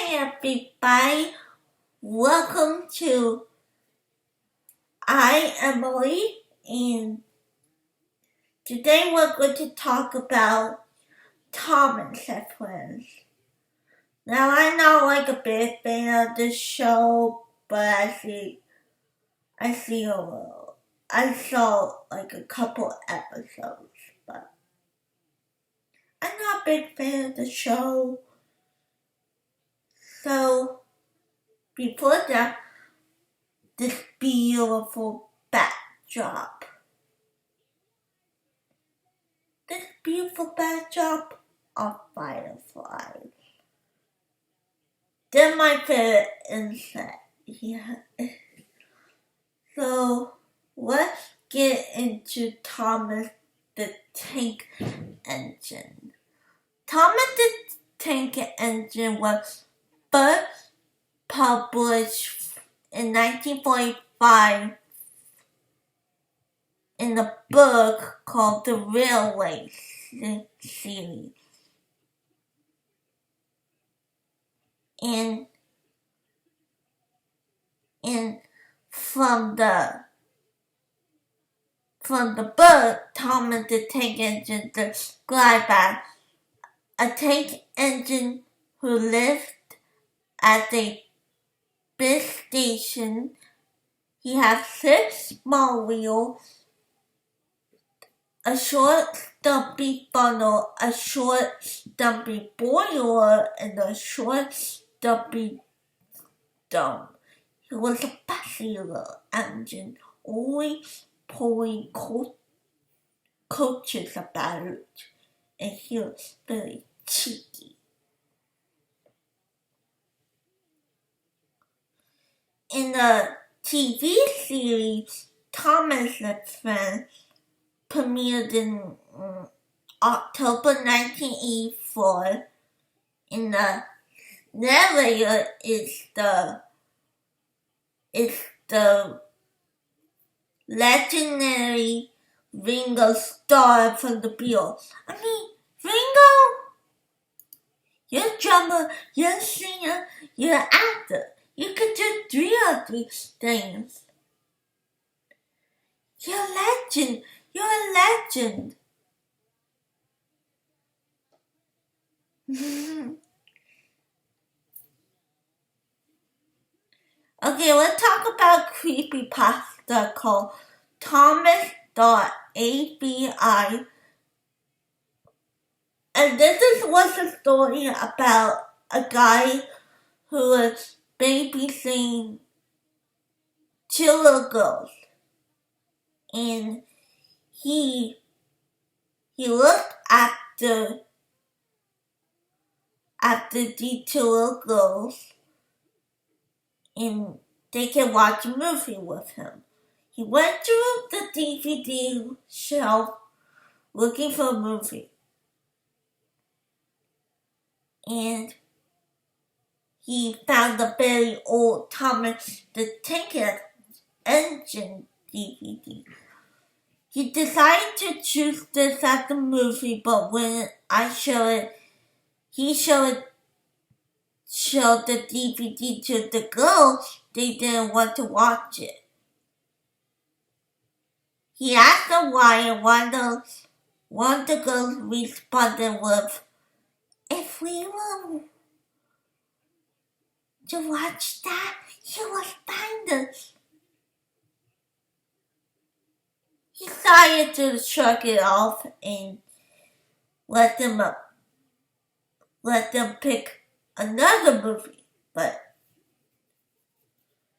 Hey everybody, welcome to Emily, and today we're going to talk about Tom and Friends. Now I'm not like a big fan of this show, but I saw like a couple episodes, but I'm not a big fan of the show. So before that, this beautiful backdrop. This beautiful backdrop of FireFlies. They're my favorite insect. Yeah. So let's get into Thomas the Tank Engine. Thomas the Tank Engine was first published in 1945 in a book called The Railway Series. And from the book, Thomas the Tank Engine described as a tank engine who lived at a big station. He had 6 small wheels, a short stumpy funnel, a short stumpy boiler, and a short stumpy dome. He was a fussy little engine, always pulling coaches about, and he was very cheeky. In the TV series, Thomas and Friends premiered in October 1984. And the narrator is the legendary Ringo Starr from the Beatles. I mean, Ringo, you're a drummer, you're a singer, you're an actor. You could do 3 of these things. You're a legend. You're a legend. Okay, let's talk about Creepypasta called Thomas.ABI. And this was a story about a guy who was babysitting 2 little girls. And he looked after the 2 little girls, and they could watch a movie with him. He went through the DVD shelf looking for a movie. And he found a very old Thomas the Tank Engine DVD. He decided to choose this as the movie, but when I showed it, he showed the DVD to the girls. They didn't want to watch it. He asked them why, and one of the girls responded with, "If we were to watch that, he would find us." He decided to shrug it off and let them pick another movie, but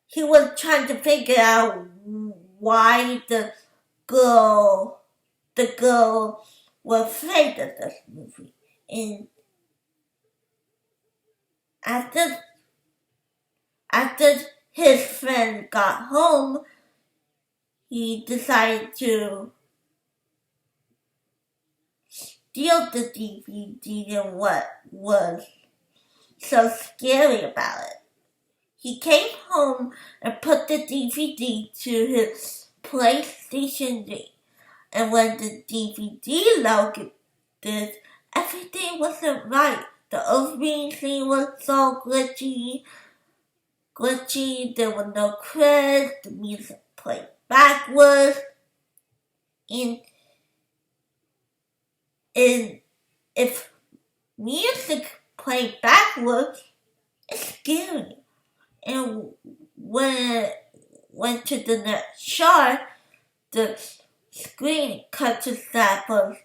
he was trying to figure out why the girl was afraid of this movie. And after his friend got home, he decided to steal the DVD and what was so scary about it. He came home and put the DVD to his PlayStation 3. And when the DVD loaded, everything wasn't right. the opening scene was so glitchy. There were no credits, the music played backwards, and if music played backwards, it's scary. And when it went to the next shot, the screen cut to that for a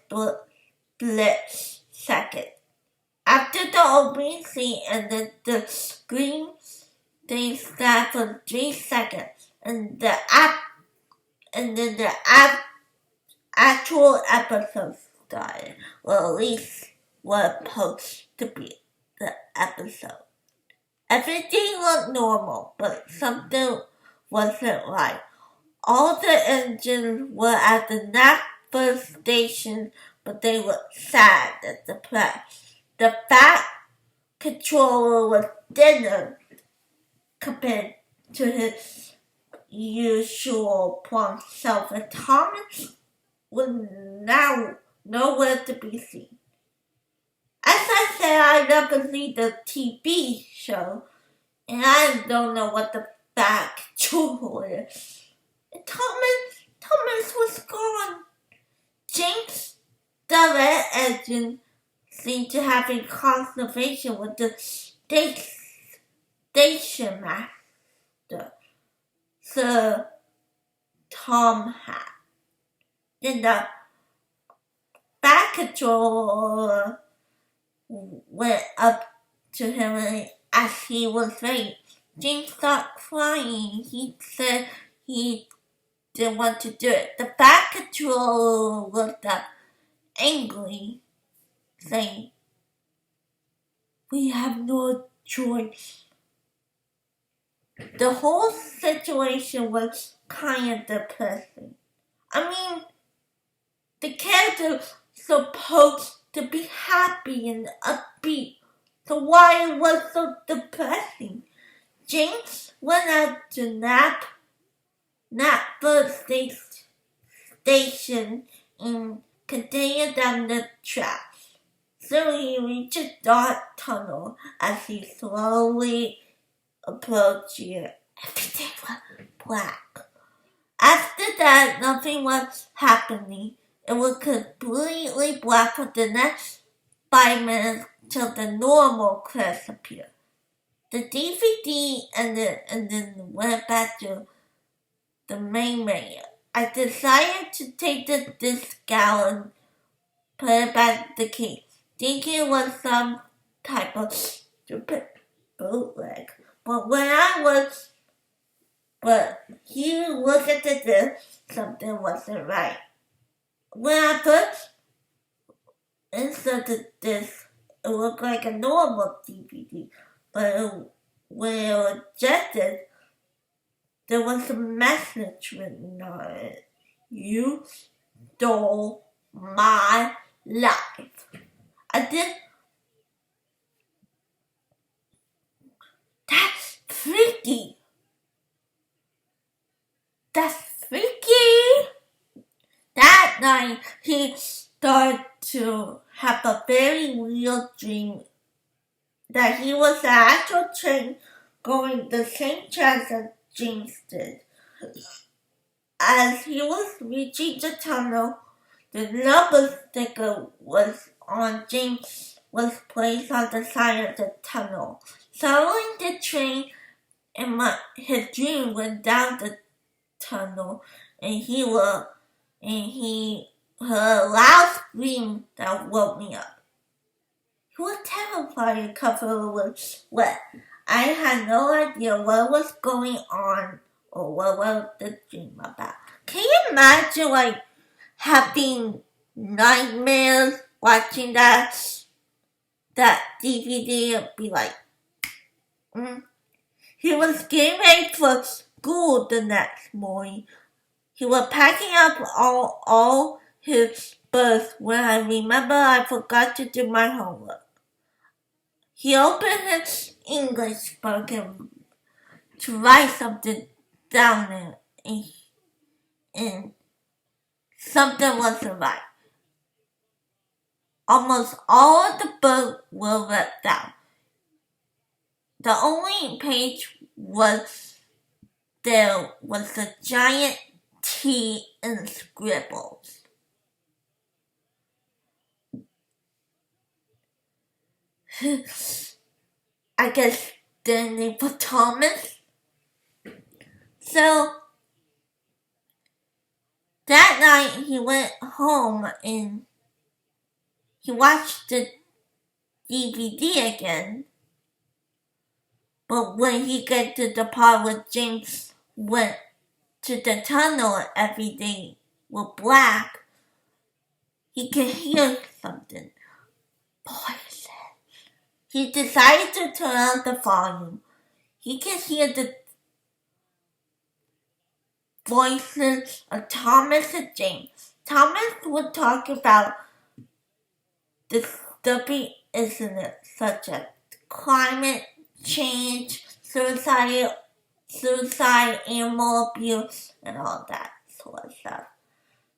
split second. After the opening scene ended, the screen stayed sad for 3 seconds, and then the actual episode started. Well, at least was supposed to be the episode. Everything looked normal, but something wasn't right. All the engines were at the next station, but they looked sad and depressed. The Fat Controller was thinner compared to his usual plump self, and Thomas was now nowhere to be seen. As I said, I never seen the TV show, and I don't know what the Fat Controller is. And Thomas was gone. James, the red engine, seemed to have a conversation with the station master, Sir Tom had. Then the Bat Controller went up to him as he was ready. James started crying. He said he didn't want to do it. The Bat Controller looked up angry, saying, "We have no choice." The whole situation was kind of depressing. I mean, the character's supposed to be happy and upbeat, so why it was so depressing? James went out to nap the station and continued down the tracks. So he reached a dark tunnel as he slowly approached it. Everything was black. After that, nothing was happening. It was completely black for the next 5 minutes till the normal credits appeared. The DVD ended and then went back to the main menu. I decided to take the disc out and put it back in the case, thinking it was some type of stupid bootleg. But he looked at the disc, something wasn't right. When I first inserted the disc, it looked like a normal DVD, but when it was ejected, there was a message written on it. "You stole my life." That's freaky. That's freaky. That night, he started to have a very real dream that he was the actual train going the same track as James did. As he was reaching the tunnel, the number sticker was on James was placed on the side of the tunnel. Following the train, and his dream went down the tunnel, and he heard a loud scream that woke me up. He was terrified and covered with sweat. I had no idea what was going on or what was the dream about. Can you imagine having nightmares watching that DVD and be like, He was getting ready for school the next morning. He was packing up all his books when I remember I forgot to do my homework. He opened his English book and to write something down there, and something wasn't right. almost all of the book were ripped out. The only page there was a giant T in scribbles. I guess their name was Thomas. So that night he went home and he watched the DVD again. But when he got to the part where James went to the tunnel and everything was black, he could hear something. Poison. He decided to turn on the volume. He could hear the voices of Thomas and James. Thomas would talk about the stupid incidents such as climate change, suicide, animal abuse, and all that sort of stuff.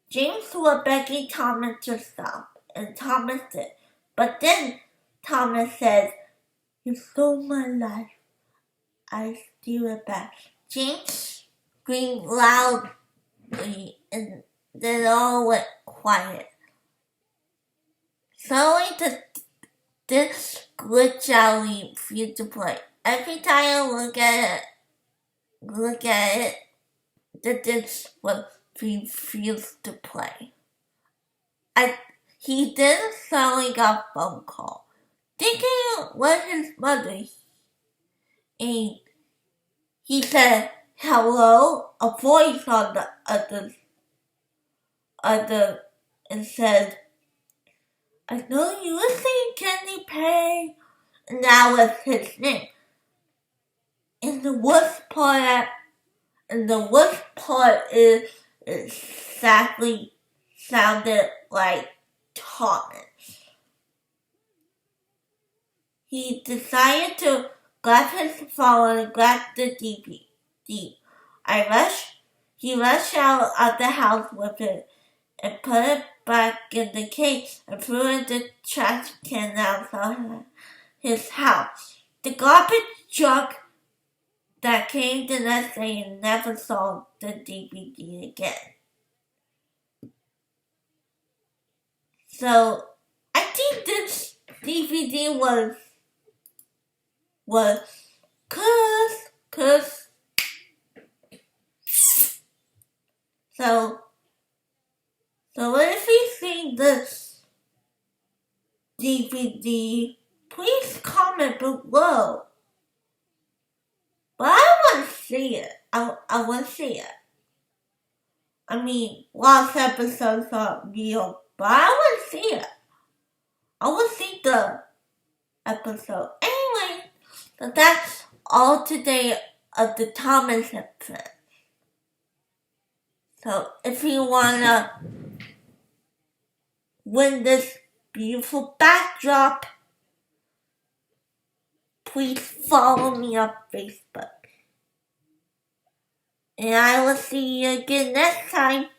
James was begging Thomas to stop, and Thomas did. But then Thomas said, "You stole my life. I steal it back." James screamed loudly, and then all went quiet. Slowly, this glitch out refused to play. Every time I look at it, the disc will refuse to play. He then suddenly got a phone call, thinking it was his mother. And he said, "Hello," a voice on the other, and said, "I know you were saying Candy Pay," and that was his name. And the worst part is it exactly sounded like Thomas. He decided to grab his phone and grab the DVD. He rushed out of the house with it and put it back in the case and threw it in the trash can outside his house. The garbage truck that came the next day and never saw the DVD again. So I think this DVD was cursed. So if you see this DVD, please comment below. But I want to see it. I want to see it. I mean, last episodes are real, but I want to see it. I want to see the episode. Anyway, so that's all today of the Thomas episode. So if you want to win this beautiful backdrop, please follow me on Facebook. And I will see you again next time.